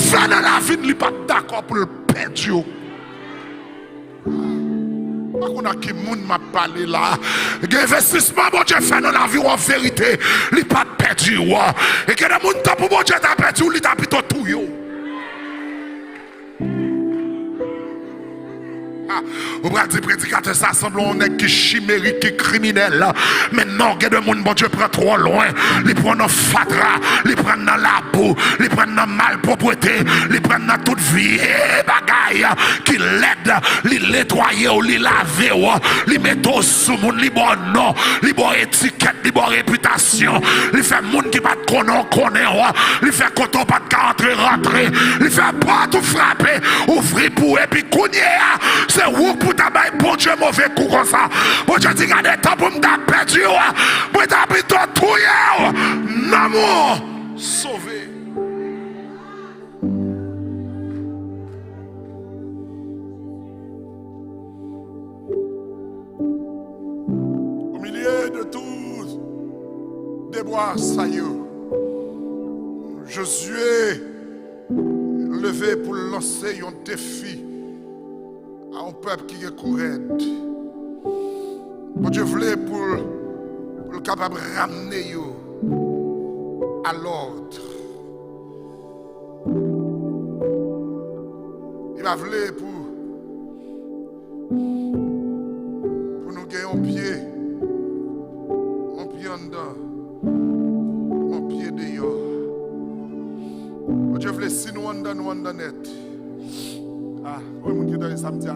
fait dans la vie, il n'est pas d'accord pour le perdre. On a qui moun m'a parlé là. L'investissement bon Dieu fait dans la vie en vérité, il n'est pas perdu. Et que les gens pour bon Dieu t'a perdu, il t'a plutôt tout. Vous pouvez dire prédicateur, ça semble on est qui chimérique, qui criminel. Maintenant, il y a des gens, bon Dieu prend trop loin. Ils prennent dans fatra, ils prennent dans la boue, ils prennent dans malpropreté, ils prennent dans toute vie bagaille qui l'aide, ils nettoyer ou ils laver, ils mettent au sous monde, ils bon nom, ils bon étiquette, ils bon réputation, ils font monde qui pas de connaît, ils font coton pas de rentrer, ils font pas tout frapper, ouvrir pour et puis cogner. C'est où pour t'abailler, bon Dieu, mauvais coup comme ça. Bon Dieu, dit, regardez, temps pour me perdu, pour t'abailler tout, l'amour, sauvé. Au milieu de tous des bois saillots, Josué levé pour lancer un défi à un peuple qui est courant. Bon Dieu voulait pour le capable de ramener à l'ordre. Il a voulu pour nous gagner un pied en dedans, un pied dehors. Bon Dieu voulait si nous en dedans net. Ah, il y a des gens qui sont samedi là.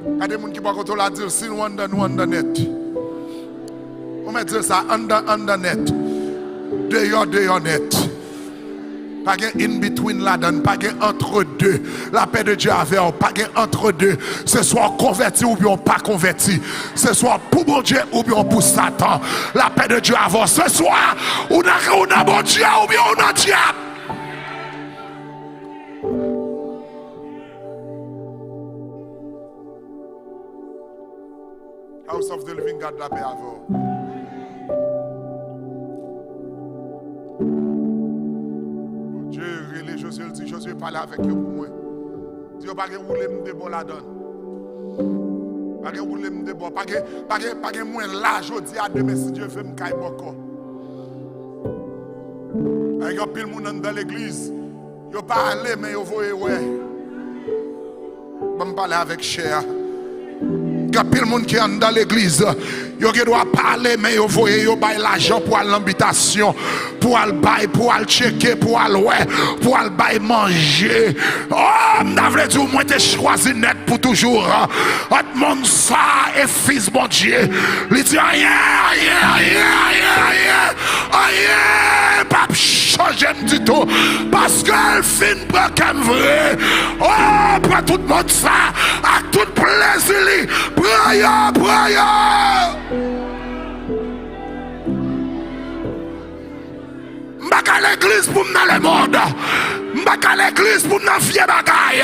Il y a des gens qui sont là dire si nous under net. On va dire ça under net. Dehors net. Pas de in between là-dedans, pas de entre deux. La paix de Dieu avec vous, pas de entre deux. Ce soit converti ou bien pas converti. Ce soit pour bon Dieu ou bien pour Satan. La paix de Dieu avec vous. Ce soit on a bon Dieu ou bien on a diable. House of the Living God, la paix à vous. Dieu, relais Josué, dit Josué parle avec vous pour moi. Dieu, pas que vous voulez me déborder la donne. Pas que vous voulez me déborder. Pas que moi là, je dis à demain si Dieu fait me caille beaucoup. Avec un pile monde dans l'église, vous parlez, mais vous voyez, ouais. Je vais parler avec cher. Il y a plein de monde qui est dans l'église. Ils doivent parler, mais ils voient l'argent pour l'habitation, pour aller bailler, pour aller checker, pour aller ouais, pour aller bailler manger. Oh, m'avait dit, moi, t'es choisi net pour toujours. Autre monde, ça, et fils, mon Dieu. Il dit, aïe, pas changer du tout. Parce qu'elle finit pour qu'elle vrai. Oh, pas tout le monde ça, à tout plaisir. Braya. M'baka l'église pour dans le monde. M'baka l'église pour dans vieux bagaille.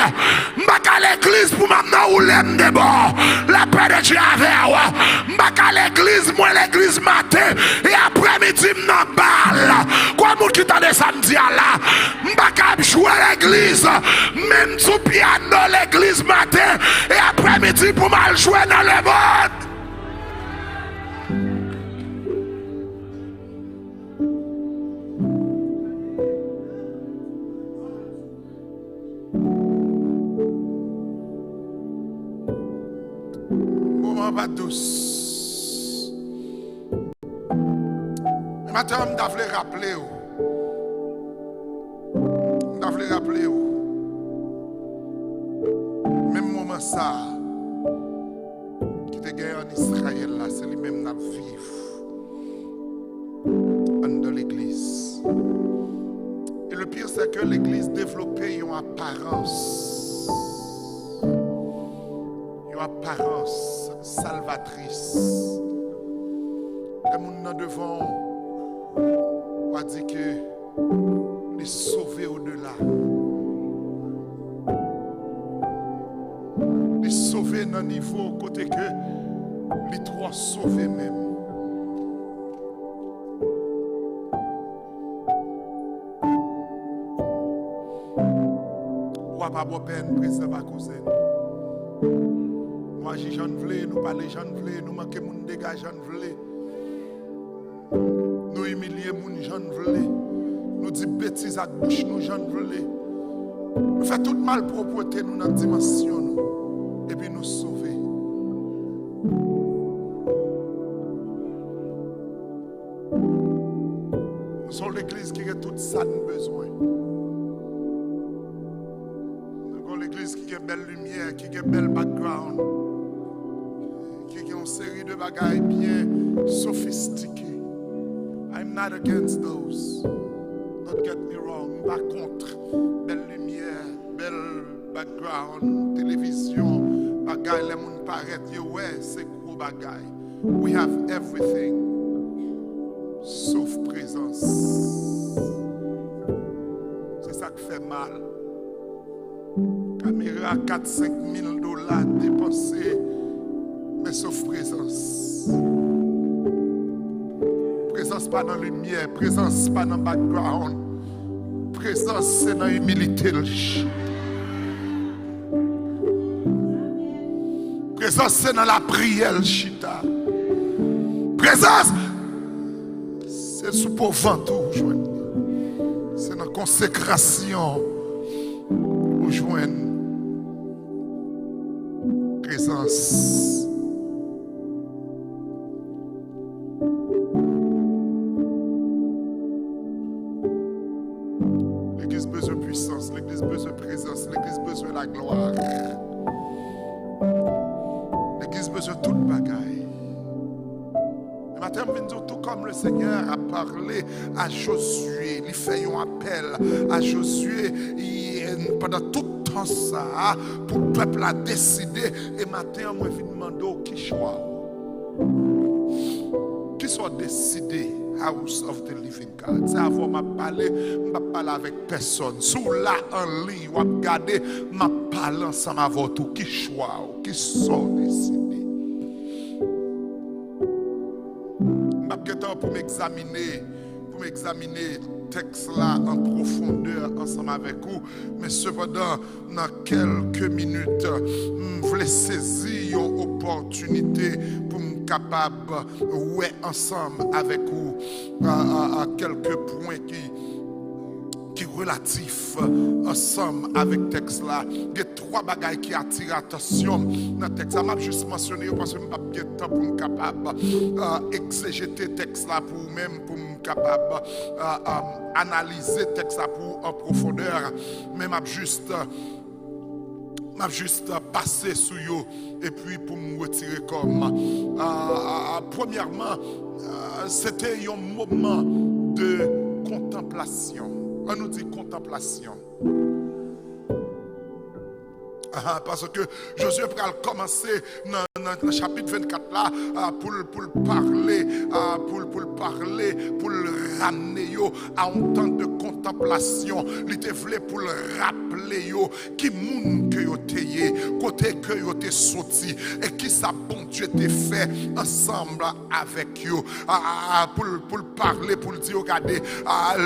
M'baka l'église pour m'amener où l'aime de bord. La paix de Dieu avec moi. M'baka l'église, moi l'église matin et après-midi m'en balle. Quoi moun qui t'a des samedi là. M'baka jouer l'église, même sous piano l'église matin et après-midi pour mal jouer dans le monde. Pas douce. Mais maintenant, je dois rappeler. Même moment ça, qui te gagne en Israël, là, c'est lui-même qui vivre dans l'église. Et le pire, c'est que l'église développait une apparence. Une apparence salvatrice. Les gens devant on dit que les sauver au-delà. Les sauver dans le niveau côté que les trois sauver même. Ou pas bon peine, président pas causer. Moi, j'ai j'en voulais, nous parler j'en voulais, nous manquer moun dégage j'en voulais. Nous humilier moun j'en voulais. Nous dit bêtises à bouche nous j'en voulais. Nous fait toute malpropreté nous dans la dimension nous. Et puis nous sauver. Nous sommes l'église qui a tout ça nous besoin. Nous sommes l'église qui a une belle lumière, qui a un bel background, qui a une série de bagailles bien sophistiquées. I'm not against those. Don't get me wrong. Par contre, belle lumière, belle background, télévision, bagaille, les gens paraissent, ouais, c'est gros bagaille. We have everything, sauf présence. C'est ça qui fait mal. Caméra 4-5 000 dollars dépensés, mais sauf présence. Présence pas dans la lumière, présence pas dans le background. Présence c'est dans l'humilité. Présence c'est dans la prière, chita. Présence c'est sous pour ventoux. C'est dans la consécration où joindre présence. L'église besoin de puissance, l'église besoin de présence, l'église besoin de la gloire. L'église besoin de toute bagaille. Le matin, je viens dire tout comme le Seigneur a parlé à Josué. Il fait un appel à Josué pendant tout le temps ça, pour le peuple a décidé. Et matin, je viens demander qui choix. Qui soit décidé. House of the Living God. C'est avant de parler, je ne parle avec personne. Sous là en ligne, je regarde, je parle ensemble avec tout. Qui choix, qui sont décidés. Je vais pour m'examiner le texte là en profondeur ensemble avec vous. Mais cependant, dans quelques minutes, je voulais saisir une opportunité pour capable ouais ensemble avec vous à quelques points qui relatifs ensemble avec le texte là. Il y a trois bagailles qui attirent l'attention dans le texte. Je vais juste mentionner parce que je n'ai pas de temps pour me capable exégéter le texte là pour même pour me capable analyser le texte là pour en profondeur. Mais je juste passer sur eux et puis pour me retirer comme. Premièrement, c'était un moment de contemplation. On nous dit contemplation. Parce que Josué va commencer dans le chapitre 24 là pour parler, pour le ramener à un temps de contemplation. Il te voulait pour le rappeler qui moun que yo teye, côté que yo te sorti et qui ça bon Dieu te fait ensemble avec yo. Pour le parler, pour le dire regardez,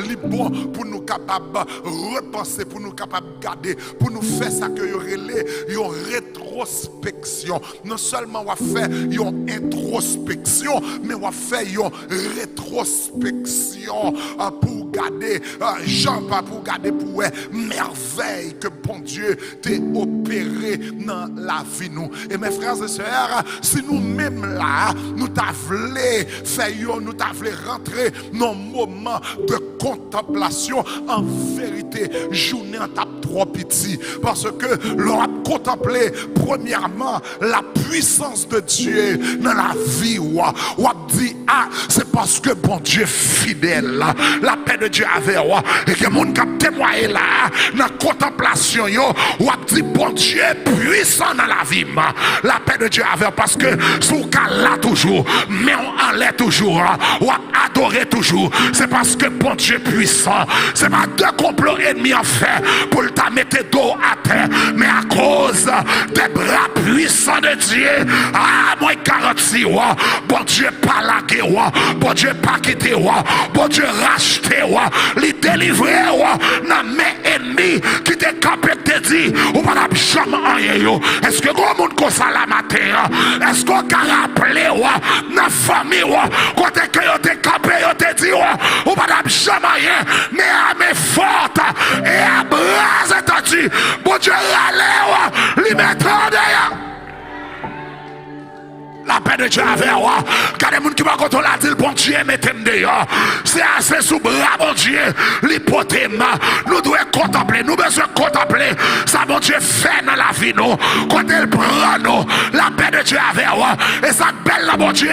li bon pour nous capables repenser, pour nous capables garder, pour nous faire ça que yo relais une rétrospection. Non seulement on va faire une introspection, mais on va faire une rétrospection pour garder Jean, pour garder pour merveille que bon Dieu t'a opéré dans la vie nous. Et mes frères et sœurs, si nous-mêmes là, nous t'avons faire, nous t'avons rentrer dans un moment de contemplation, en vérité, journée en tape trop petit, parce que l'on a contemplé premièrement la puissance de Dieu dans la vie. On a dit c'est parce que bon Dieu est fidèle, la paix de Dieu avec moi et que mon cap témoigné là dans la contemplation on a dit bon Dieu est puissant dans la vie, la paix de Dieu avec, parce que sous cas là toujours mais on en l'est toujours, on a adoré toujours, c'est parce que bon Dieu est puissant. C'est pas deux complots ennemis en fait pour te mettre dos à terre, mais à cause des bras puissants de Dieu, moi garantis, bon Dieu pas lagué, bon Dieu pas quitté, bon Dieu racheté, lui délivrer dans mes ennemis qui te campé te dit, ou pas jamais rien. Est-ce que grand monde comme ça la matin? Est-ce qu'on peut rappeler dans la famille, quand tu es campé, tu te dis, ou pas jamais rien, mais à mes fortes et à bras étendus, bon Dieu, allez, lui mettre derrière. La paix de Dieu avec moi. Quand les gens qui vont contrôler la dit, bon Dieu, mettez-moi dehors. C'est assez sous bras, bon Dieu, l'hypothèse. Nous devons contempler, nous devons contempler. Ça, bon Dieu, fait dans la vie, nous. Quand il prend nous, la paix de Dieu avec moi. Et ça, belle, la bon Dieu,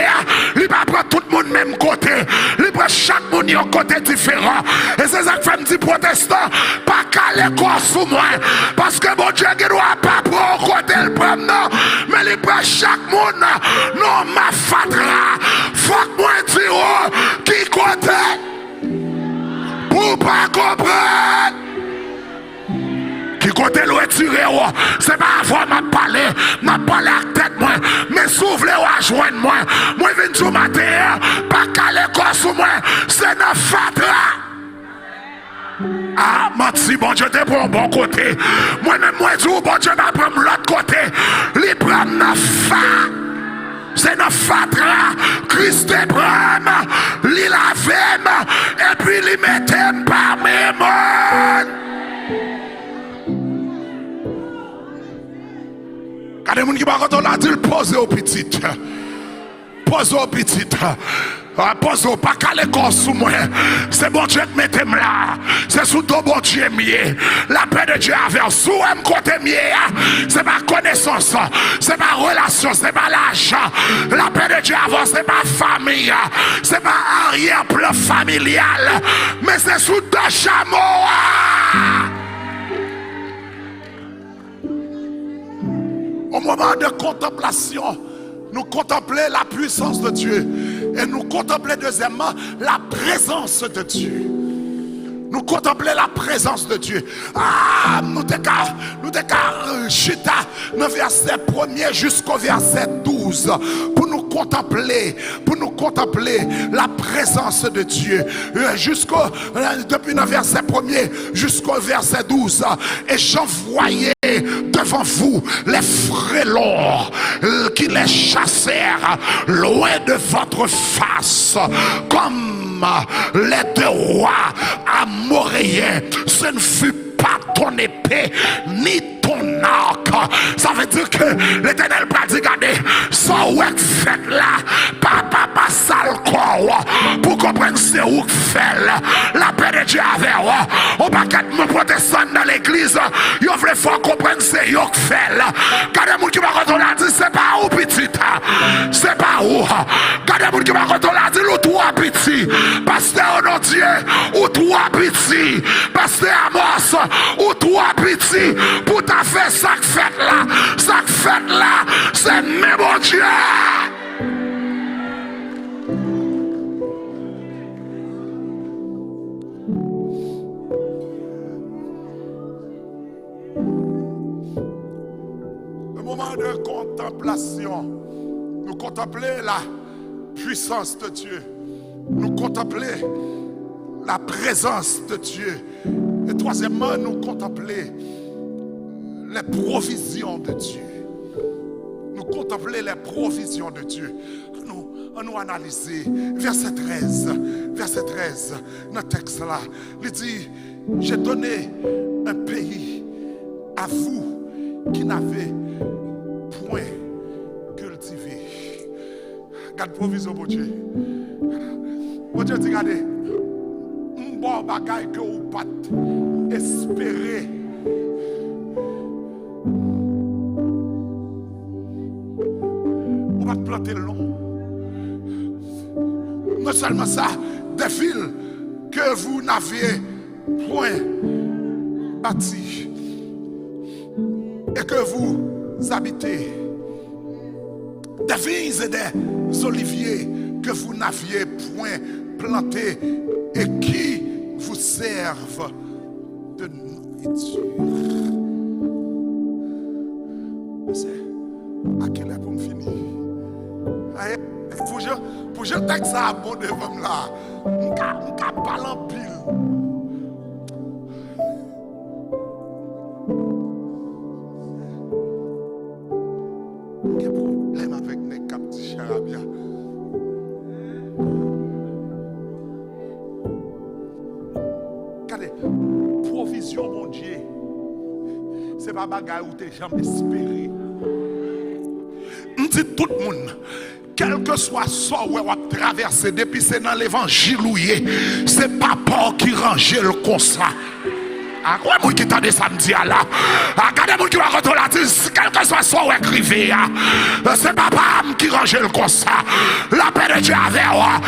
il va prendre tout le monde même côté. Il prend chaque monde un côté différent. Et c'est ça que fait me dire, protestant, pas qu'à l'école sous moi. Parce que bon Dieu, il ne doit pas prendre côté le prend, non. Mais il prend chaque monde. Non, ma fatra, faut que moi dire qui côté pour pas comprendre. Qui côté le retirer, c'est pas avant m'a parlé avec tête moi, mais s'ouvre à joindre moi. Moi viens sur matin, pas qu'à l'école sur moi, c'est ma fatra. Ah, menti, bon Dieu, t'es pour un bon côté. Moi-même, moi, dis, bon Dieu, m'a prendre l'autre côté. Lui prendre ma fatra. C'est notre fatra, Christ Abraham, li lavem, et puis li mettem par mes mains. Quand les gens qui parlent, on a dit, posez aux petites. Posez aux petites. Posez aux pas qu'à l'école sous moi. C'est bon Dieu qui mettez là. C'est sous ton bon Dieu mieux. La paix de Dieu avec sous un côté mieux. C'est pas connaissance. C'est pas relation. C'est pas l'argent. La paix de Dieu avant, c'est pas famille. C'est pas arrière-plan familial. Mais c'est sous deux chameaux. Au moment de contemplation, nous contempler la puissance de Dieu. Et nous contempler deuxièmement la présence de Dieu. Nous contempler la présence de Dieu. Ah, nous décarrons chita le verset 1er jusqu'au verset 12 pour nous contempler la présence de Dieu. Depuis le verset 1er jusqu'au verset 12. Et j'envoyais devant vous les frélons qui les chassèrent loin de votre face comme les deux rois amoréens. Ce ne fut pas ton épée ni ton arc. Ça veut dire que l'Éternel va dire, regardez, ça ou est fait là, pas sale corps, pour comprendre c'est où fait là. La paix de Dieu avec moi. On va pas me protestant dans l'église, il faut faire comprendre c'est où fait là. Quand les gens qui va retourner à dire, c'est pas où petit, c'est pas où. Quand les gens qui va retourner à dire, ou trois petits, pasteur au nom de Dieu, ou trois petits, pasteur Amos, ou trois petits, pour ta fait ça que fait là, c'est mes bon Dieu. Le moment de contemplation, nous contempler la puissance de Dieu, nous contempler la présence de Dieu, et troisièmement, nous contempler les provisions de Dieu. Nous contempler les provisions de Dieu. Nous analyser verset 13, dans le texte là, il dit, j'ai donné un pays à vous qui n'avez point cultivé. Garde provision pour Dieu. Pour Dieu dit, regardez, un bon bagage que vous pas espérer. On va planter le long. Non seulement ça, des villes que vous n'aviez point bâties et que vous habitez. Des vignes et des oliviers que vous n'aviez point plantés et qui vous servent de nourriture. À quelle heure pour me finir? Pour je texte ça bon devant là, je ne parle en pile. c'est pas bagaille où t'es jamais espéré. On dit tout le monde, quel que soit ce où on va traverser, depuis c'est dans l'évangile, c'est pas Paul qui range le constat. Ah, quoi, moi qui t'en samedi là? Regardez, moi qui va rentrer là, quel que soit ce où écrivé, c'est pas Paul qui range le constat. La paix de Dieu avec moi.